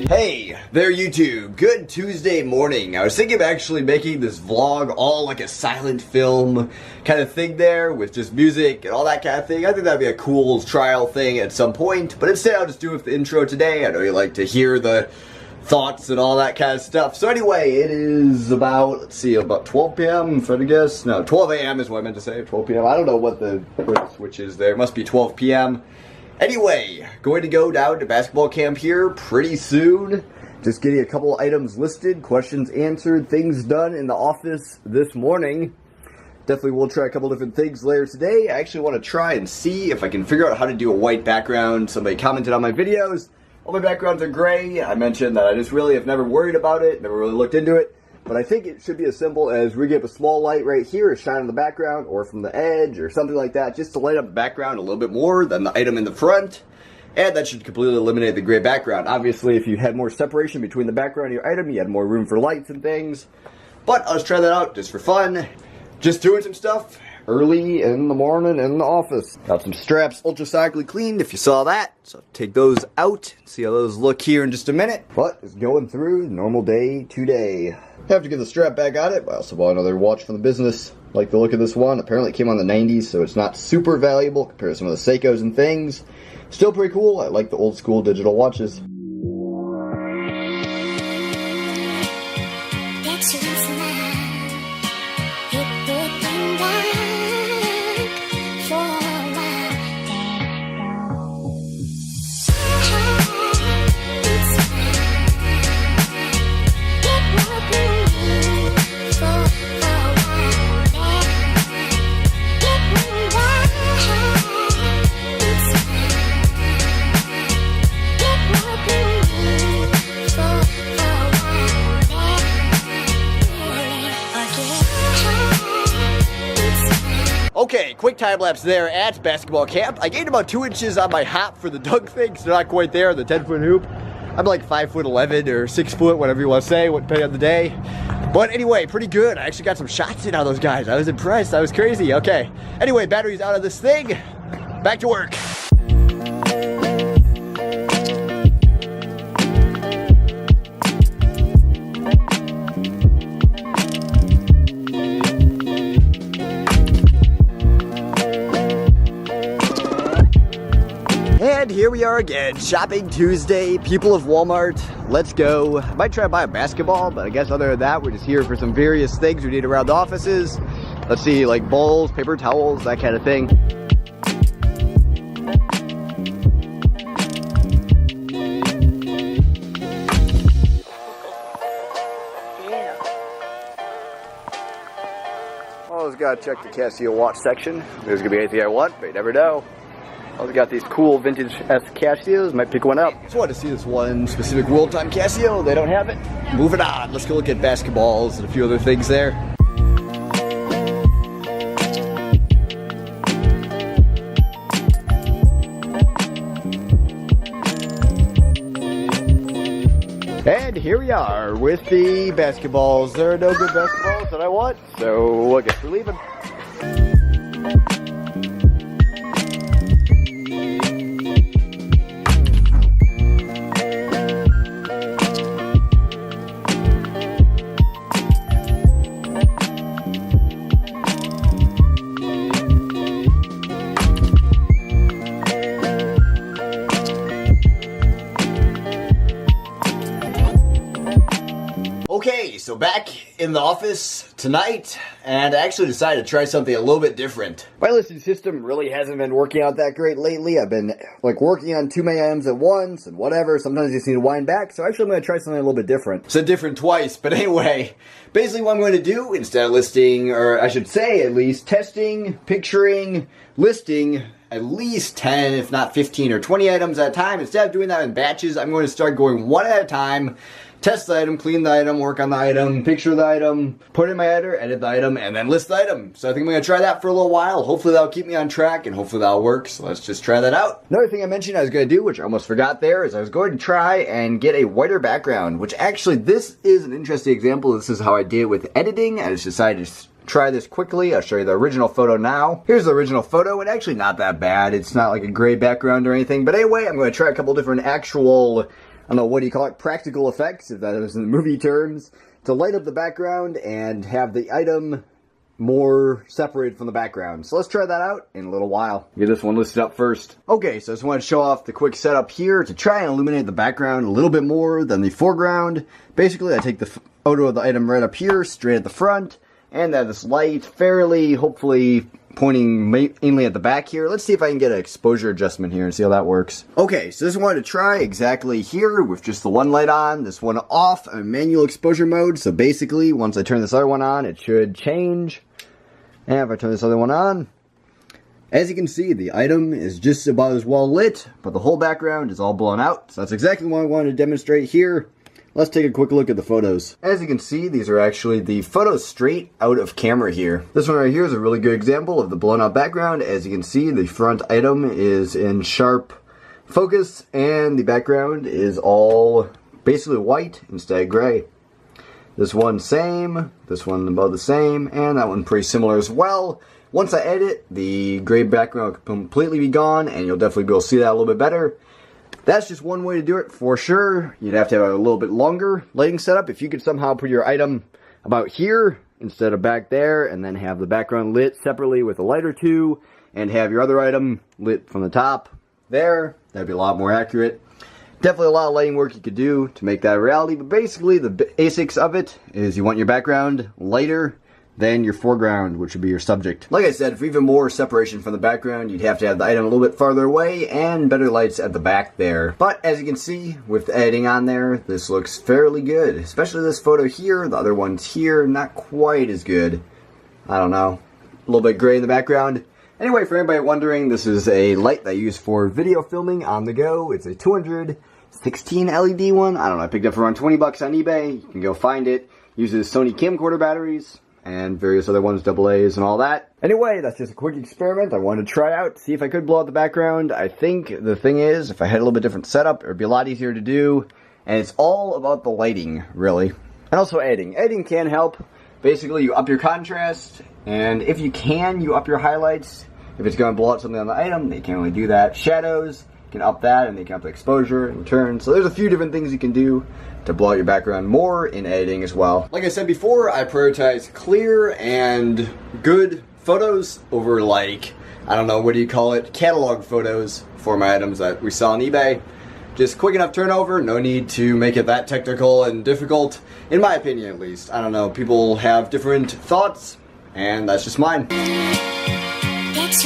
Hey there YouTube, good Tuesday morning. I was thinking of actually making this vlog all like a silent film kind of thing there with just music and all that kind of thing. I think that'd be a cool trial thing at some point, but instead I'll just do it with the intro today. I know you like to hear the thoughts and all that kind of stuff. So anyway, it is about, let's see, about 12 p.m. if I had to guess. No, 12 a.m. is what I meant to say, 12 p.m. I don't know what the switch is there. It must be 12 p.m. Anyway, going to go down to basketball camp here pretty soon. Just getting a couple items listed, questions answered, things done in the office this morning. Definitely will try a couple different things later today. I actually want to try and see if I can figure out how to do a white background. Somebody commented on my videos. All my backgrounds are gray. I mentioned that I just really have never worried about it, never really looked into it. But I think it should be as simple as rigging up a small light right here, shine on the background, or from the edge, or something like that, just to light up the background a little bit more than the item in the front. And that should completely eliminate the gray background. Obviously, if you had more separation between the background and your item, you had more room for lights and things. But I'll just try that out just for fun. Just doing some stuff early in the morning in the office. Got some straps ultrasonically cleaned, if you saw that. So take those out, see how those look here in just a minute. But it's going through normal day today. Have to get the strap back on it. I also bought another watch from the business. Like the look of this one. Apparently it came on the 90s, so it's not super valuable compared to some of the Seikos and things. Still pretty cool. I like the old school digital watches. Okay, quick time lapse there at basketball camp. I gained about 2 inches on my hop for the dunk thing, so not quite there, the 10-foot hoop. I'm like 5'11" or 6 foot, whatever you want to say, depending on the day. But anyway, pretty good. I actually got some shots in on those guys. I was impressed. I was crazy. Okay. Anyway, battery's out of this thing. Back to work. And here we are again, shopping Tuesday, people of Walmart, let's go. I might try to buy a basketball, but I guess other than that, we're just here for some various things we need around the offices. Let's see, like bowls, paper towels, that kind of thing. Always gotta check the Casio watch section. There's gonna be anything I want, but you never know. Also got these cool vintage-esque Casios. Might pick one up. Just wanted to see this one specific World Time Casio. They don't have it. Moving on. Let's go look at basketballs and a few other things there. And here we are with the basketballs. There are no good basketballs that I want, so I guess we're leaving. Okay, so back in the office tonight, and I actually decided to try something a little bit different. My listening system really hasn't been working out that great lately. I've been like working on too many items at once and whatever. Sometimes you just need to wind back, so actually I'm going to try something a little bit different. Said different twice, but anyway, basically what I'm going to do, instead of listing, or I should say at least, testing, picturing, listing at least 10, if not 15 or 20 items at a time, instead of doing that in batches, I'm going to start going one at a time. Test the item, clean the item, work on the item, picture the item, put it in my editor, edit the item, and then list the item. So I think I'm going to try that for a little while. Hopefully that'll keep me on track, and hopefully that'll work. So let's just try that out. Another thing I mentioned I was going to do, which I almost forgot there, is I was going to try and get a whiter background, which actually this is an interesting example. This is how I did it with editing. I just decided to try this quickly. I'll show you the original photo now. Here's the original photo, and actually not that bad. It's not like a gray background or anything. But anyway, I'm going to try a couple different actual I don't know, what do you call it, practical effects, if that is in the movie terms, to light up the background and have the item more separated from the background. So let's try that out in a little while. Get this one listed up first. Okay, so I just want to show off the quick setup here to try and illuminate the background a little bit more than the foreground. Basically, I take the photo of the item right up here, straight at the front, and have this light fairly, hopefully, pointing mainly at the back here. Let's see if I can get an exposure adjustment here and see how that works. Okay, so this one I wanted to try exactly here with just the one light on, this one off, manual exposure mode. So basically, once I turn this other one on, it should change. And if I turn this other one on, as you can see, the item is just about as well lit, but the whole background is all blown out. So that's exactly what I wanted to demonstrate here. Let's take a quick look at the photos. As you can see, these are actually the photos straight out of camera here. This one right here is a really good example of the blown out background. As you can see, the front item is in sharp focus, and the background is all basically white instead of gray. This one same, this one about the same, and that one pretty similar as well. Once I edit, the gray background will completely be gone, and you'll definitely be able to see that a little bit better. That's just one way to do it for sure. You'd have to have a little bit longer lighting setup. If you could somehow put your item about here instead of back there, and then have the background lit separately with a light or two, and have your other item lit from the top there, that'd be a lot more accurate. Definitely a lot of lighting work you could do to make that a reality, but basically the basics of it is you want your background lighter than your foreground, which would be your subject. Like I said, for even more separation from the background, you'd have to have the item a little bit farther away and better lights at the back there. But as you can see, with the editing on there, this looks fairly good. Especially this photo here, the other ones here, not quite as good. I don't know, a little bit gray in the background. Anyway, for anybody wondering, this is a light that I use for video filming on the go. It's a 216 LED one. I don't know, I picked it up for around 20 bucks on eBay. You can go find it. Uses Sony camcorder batteries and various other ones, AA's and all that. Anyway, that's just a quick experiment I wanted to try out, see if I could blow out the background. I think the thing is, if I had a little bit different setup, it would be a lot easier to do. And it's all about the lighting, really. And also editing. Editing can help. Basically, you up your contrast, and if you can, you up your highlights. If it's going to blow out something on the item, they can't really do that. Shadows, you can up that, and they can up the exposure in return. So there's a few different things you can do to blow out your background more in editing as well. Like I said before, I prioritize clear and good photos over, like, I don't know, what do you call it, catalog photos for my items that we sell on eBay. Just quick enough turnover, no need to make it that technical and difficult, in my opinion at least. I don't know, people have different thoughts, and that's just mine. That's